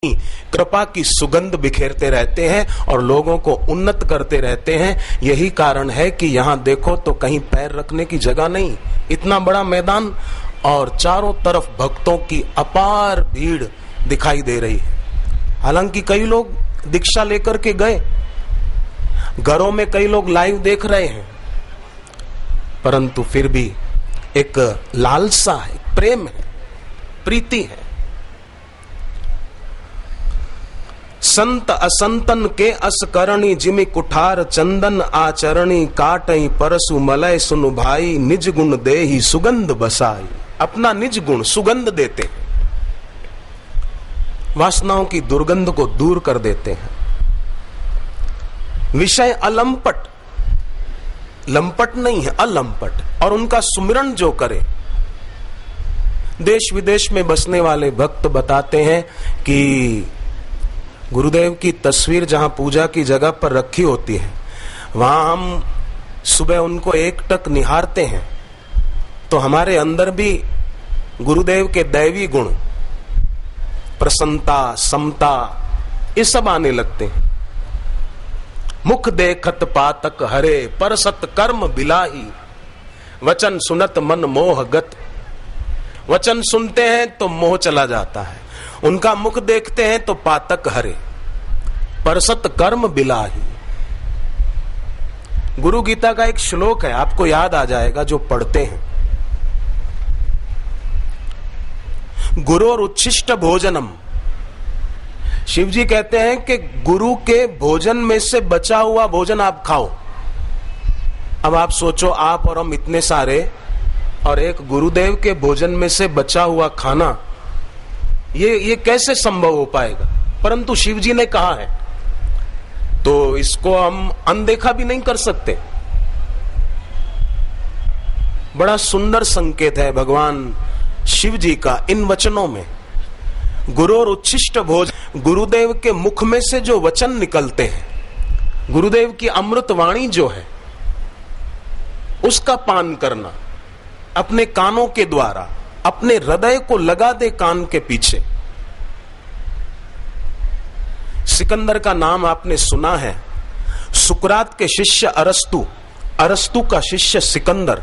कृपा की सुगंध बिखेरते रहते हैं और लोगों को उन्नत करते रहते हैं। यही कारण है कि यहाँ देखो तो कहीं पैर रखने की जगह नहीं, इतना बड़ा मैदान और चारों तरफ भक्तों की अपार भीड़ दिखाई दे रही है। हालांकि कई लोग दीक्षा लेकर के गए, घरों में कई लोग लाइव देख रहे हैं, परंतु फिर भी एक लालसा है, प्रेम है, प्रीति है। संत असंतन के अस करणी जिमि कुठार चंदन आचरणी काटई परसु मलय सुनु भाई निज गुण देहि सुगंध बसाई। अपना निज गुण सुगंध देते हैं, वासनाओं की दुर्गंध को दूर कर देते हैं। विषय अलंपट, लंपट नहीं है, अलंपट। और उनका सुमिरन जो करे, देश विदेश में बसने वाले भक्त बताते हैं कि गुरुदेव की तस्वीर जहां पूजा की जगह पर रखी होती है, वहां हम सुबह उनको एकटक निहारते हैं तो हमारे अंदर भी गुरुदेव के दैवी गुण, प्रसन्नता, समता, ये सब आने लगते हैं। मुख देखत पातक हरे पर सत कर्म बिलाही, वचन सुनत मन मोह गत। वचन सुनते हैं तो मोह चला जाता है, उनका मुख देखते हैं तो पातक हरे परसत कर्म बिलाही। गुरु गीता का एक श्लोक है, आपको याद आ जाएगा जो पढ़ते हैं। गुरु और उच्छिष्ट भोजनम, शिव जी कहते हैं कि गुरु के भोजन में से बचा हुआ भोजन आप खाओ। अब आप सोचो, आप और हम इतने सारे और एक गुरुदेव के भोजन में से बचा हुआ खाना, ये कैसे संभव हो पाएगा? परंतु शिव जी ने कहा है तो इसको हम अनदेखा भी नहीं कर सकते। बड़ा सुंदर संकेत है भगवान शिव जी का इन वचनों में। गुरु और उच्छिष्ट भोज, गुरुदेव के मुख में से जो वचन निकलते हैं, गुरुदेव की अमृत वाणी जो है, उसका पान करना अपने कानों के द्वारा, अपने हृदय को लगा दे कान के पीछे। सिकंदर का नाम आपने सुना है। सुकरात के शिष्य अरस्तु, अरस्तु का शिष्य सिकंदर।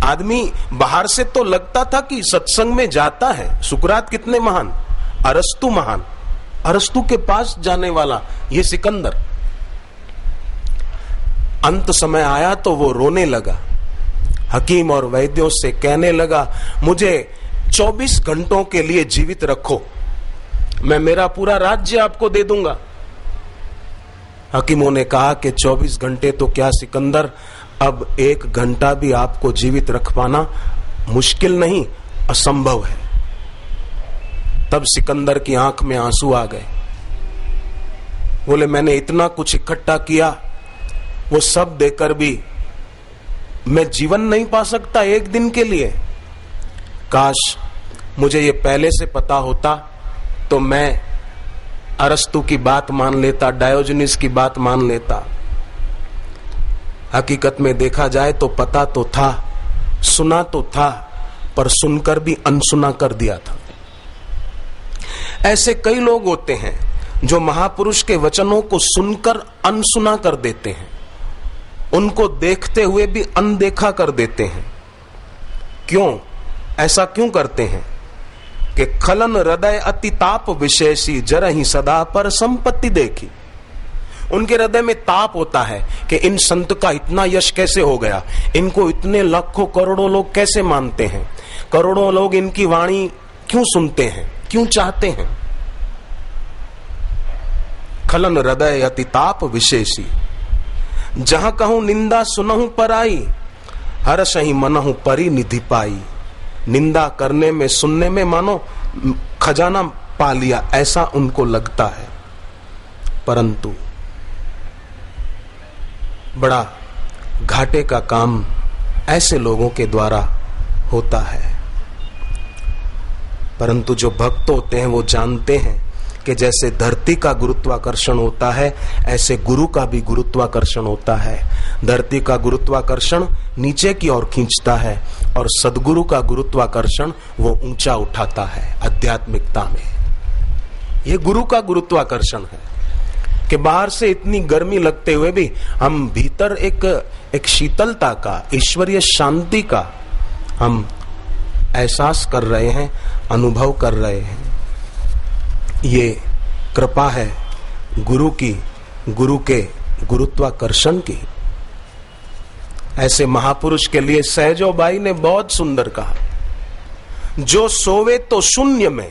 आदमी बाहर से तो लगता था कि सत्संग में जाता है, सुकरात कितने महान, अरस्तु महान, अरस्तु के पास जाने वाला ये सिकंदर। अंत समय आया तो वो रोने लगा, हकीम और वैद्यों से कहने लगा, मुझे 24 घंटों के लिए जीवित रखो, मैं मेरा पूरा राज्य आपको दे दूंगा। हकीमों ने कहा कि 24 घंटे तो क्या सिकंदर, अब 1 घंटा भी आपको जीवित रख पाना मुश्किल नहीं, असंभव है। तब सिकंदर की आंख में आंसू आ गए। बोले, मैंने इतना कुछ इकट्ठा किया, वो सब देकर भी मैं जीवन नहीं पा सकता 1 दिन के लिए। काश मुझे ये पहले से पता होता तो मैं अरस्तु की बात मान लेता, डायोजनीस की बात मान लेता। हकीकत में देखा जाए तो पता तो था, सुना तो था, पर सुनकर भी अनसुना कर दिया था। ऐसे कई लोग होते हैं जो महापुरुष के वचनों को सुनकर अनसुना कर देते हैं, उनको देखते हुए भी अनदेखा कर देते हैं। क्यों ऐसा क्यों करते हैं? कि खलन हृदय अति ताप विशेषी जरहि सदा पर संपत्ति देखी। उनके हृदय में ताप होता है कि इन संत का इतना यश कैसे हो गया, इनको इतने लाखों करोड़ों लोग कैसे मानते हैं, करोड़ों लोग इनकी वाणी क्यों सुनते हैं, क्यों चाहते हैं। खलन हृदय अति ताप विशेषी, जहां कहूं निंदा सुनहु पराई, हर्षहि मनहु परिनिधि पाई। निंदा करने में, सुनने में मानो खजाना पा लिया, ऐसा उनको लगता है। परंतु बड़ा घाटे का काम ऐसे लोगों के द्वारा होता है। परंतु जो भक्त होते हैं वो जानते हैं कि जैसे धरती का गुरुत्वाकर्षण होता है, ऐसे गुरु का भी गुरुत्वाकर्षण होता है। धरती का गुरुत्वाकर्षण नीचे की ओर खींचता है और सदगुरु का गुरुत्वाकर्षण वो ऊंचा उठाता है आध्यात्मिकता में। ये गुरु का गुरुत्वाकर्षण है कि बाहर से इतनी गर्मी लगते हुए भी हम भीतर एक शीतलता का, ईश्वरीय शांति का हम एहसास कर रहे हैं, अनुभव कर रहे हैं। ये कृपा है गुरु की, गुरु के गुरुत्वाकर्षण की। ऐसे महापुरुष के लिए सहजोबाई ने बहुत सुंदर कहा, जो सोवे तो शून्य में।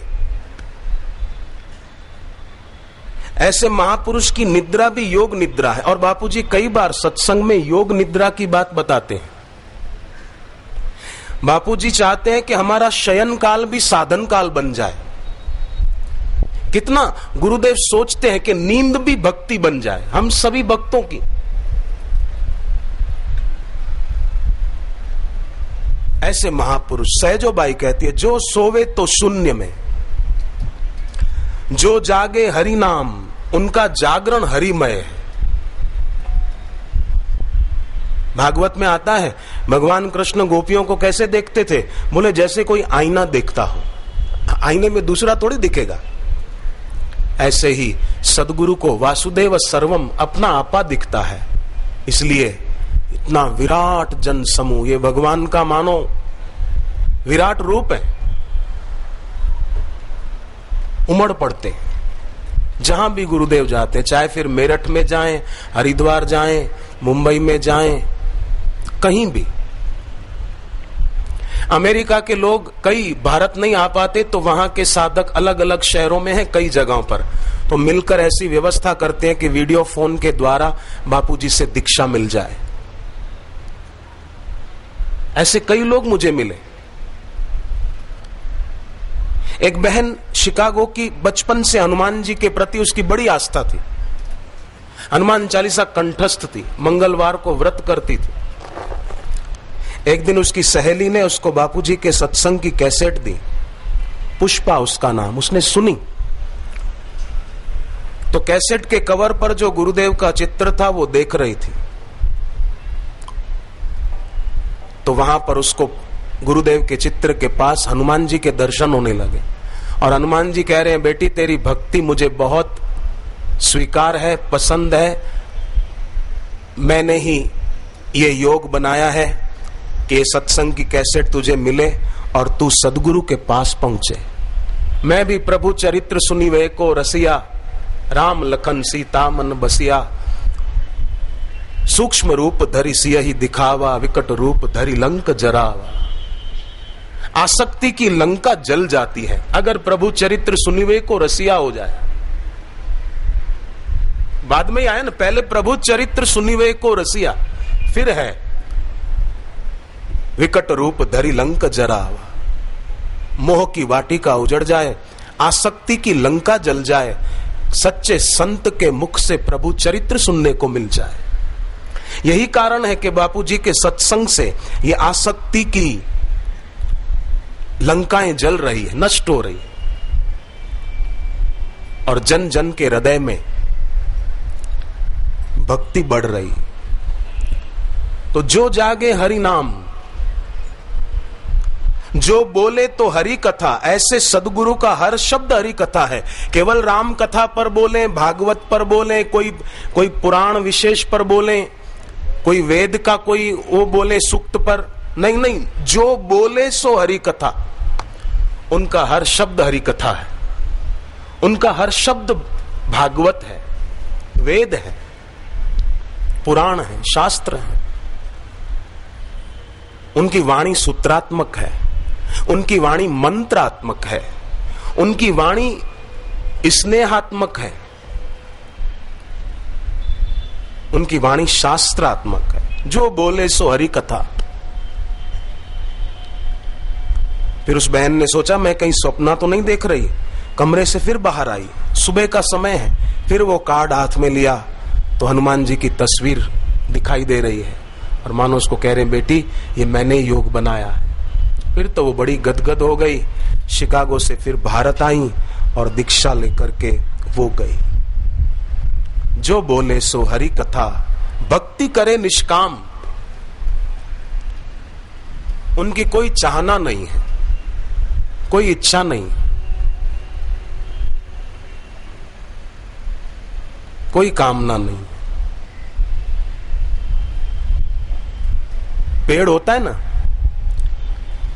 ऐसे महापुरुष की निद्रा भी योग निद्रा है। और बापूजी कई बार सत्संग में योग निद्रा की बात बताते हैं। बापूजी चाहते हैं कि हमारा शयन काल भी साधन काल बन जाए। कितना गुरुदेव सोचते हैं कि नींद भी भक्ति बन जाए, हम सभी भक्तों की। ऐसे महापुरुष, सहजोबाई कहती है, जो सोवे तो शून्य में, जो जागे हरि नाम, उनका जागरण हरिमय है। भागवत में आता है, भगवान कृष्ण गोपियों को कैसे देखते थे? बोले जैसे कोई आईना देखता हो, आईने में दूसरा थोड़ी दिखेगा। ऐसे ही सदगुरु को वासुदेव सर्वम, अपना आपा दिखता है। इसलिए इतना विराट जन समूह, ये भगवान का मानो विराट रूप है। उमड़ पड़ते जहां भी गुरुदेव जाते, चाहे फिर मेरठ में जाएं, हरिद्वार जाएं, मुंबई में जाएं, कहीं भी। अमेरिका के लोग कई भारत नहीं आ पाते तो वहां के साधक अलग अलग शहरों में हैं, कई जगहों पर, तो मिलकर ऐसी व्यवस्था करते हैं कि वीडियो फोन के द्वारा बापूजी से दीक्षा मिल जाए। ऐसे कई लोग मुझे मिले। एक बहन शिकागो की, बचपन से हनुमान जी के प्रति उसकी बड़ी आस्था थी, हनुमान चालीसा कंठस्थ थी, मंगलवार को व्रत करती थी। एक दिन उसकी सहेली ने उसको बापूजी के सत्संग की कैसेट दी, पुष्पा उसका नाम, उसने सुनी। तो कैसेट के कवर पर जो गुरुदेव का चित्र था वो देख रही थी। तो वहां पर उसको गुरुदेव के चित्र के पास हनुमान जी के दर्शन होने लगे और हनुमान जी कह रहे हैं, बेटी तेरी भक्ति मुझे बहुत स्वीकार है, पसंद है। मैंने ही ये योग बनाया है कि सत्संग की कैसेट तुझे मिले और तू सदगुरु के पास पहुंचे। मैं भी प्रभु चरित्र सुनी वे को रसिया, राम लखन सीता मन बसिया। सूक्ष्म रूप धरि सियहि दिखावा, विकट रूप धरि लंक जरावा। आसक्ति की लंका जल जाती है अगर प्रभु चरित्र सुनिवे को रसिया हो जाए। बाद में ही आया ना, पहले प्रभु चरित्र सुनिवे को रसिया, फिर है विकट रूप धरि लंक जरावा। मोह की वाटिका उजड़ जाए, आसक्ति की लंका जल जाए, सच्चे संत के मुख से प्रभु चरित्र सुनने को मिल जाए। यही कारण है कि बापूजी के सत्संग से ये आसक्ति की लंकाएं जल रही है, नष्ट हो रही है, और जन जन के हृदय में भक्ति बढ़ रही। तो जो जागे हरि नाम, जो बोले तो हरि कथा, ऐसे सदगुरु का हर शब्द हरि कथा है। केवल राम कथा पर बोले, भागवत पर बोले, कोई पुराण विशेष पर बोले, कोई वेद का कोई वो बोले सूक्त पर, नहीं नहीं, जो बोले सो हरि कथा। उनका हर शब्द हरि कथा है, उनका हर शब्द भागवत है, वेद है, पुराण है, शास्त्र है। उनकी वाणी सूत्रात्मक है, उनकी वाणी मंत्रात्मक है, उनकी वाणी स्नेहात्मक है, उनकी वाणी शास्त्रात्मक है। जो बोले सो हरि कथा। फिर उस बहन ने सोचा मैं कहीं सपना तो नहीं देख रही, कमरे से फिर बाहर आई, सुबह का समय है, फिर वो कार्ड हाथ में लिया तो हनुमान जी की तस्वीर दिखाई दे रही है और मानो उसको कह रहे हैं, बेटी ये मैंने योग बनाया है। फिर तो वो बड़ी गदगद हो गई, शिकागो से फिर भारत आई और दीक्षा लेकर के वो गई। जो बोले सो हरि कथा, भक्ति करे निष्काम। उनकी कोई चाहना नहीं है, कोई इच्छा नहीं। कोई कामना नहीं। पेड़ होता है ना,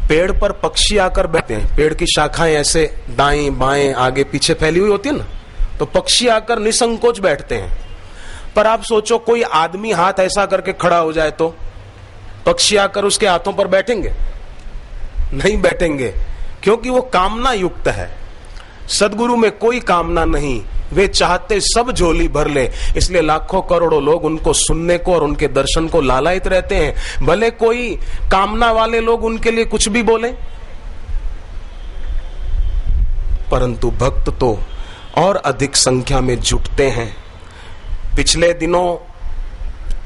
पेड़ पर पक्षी आकर बैठते हैं, पेड़ की शाखाएं ऐसे दाएं बाएं आगे पीछे फैली हुई होती है ना, तो पक्षी आकर निसंकोच बैठते हैं। पर आप सोचो कोई आदमी हाथ ऐसा करके खड़ा हो जाए तो पक्षी आकर उसके हाथों पर बैठेंगे? नहीं बैठेंगे, क्योंकि वो कामना युक्त है। सदगुरु में कोई कामना नहीं, वे चाहते सब झोली भर ले, इसलिए लाखों करोड़ों लोग उनको सुनने को और उनके दर्शन को लालायित रहते हैं। भले कोई कामना वाले लोग उनके लिए कुछ भी बोले, परंतु भक्त तो और अधिक संख्या में जुटते हैं। पिछले दिनों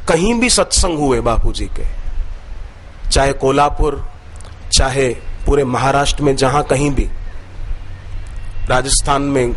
कहीं भी सत्संग हुए बापूजी के, चाहे कोल्हापुर, चाहे पूरे महाराष्ट्र में, जहां कहीं भी, राजस्थान में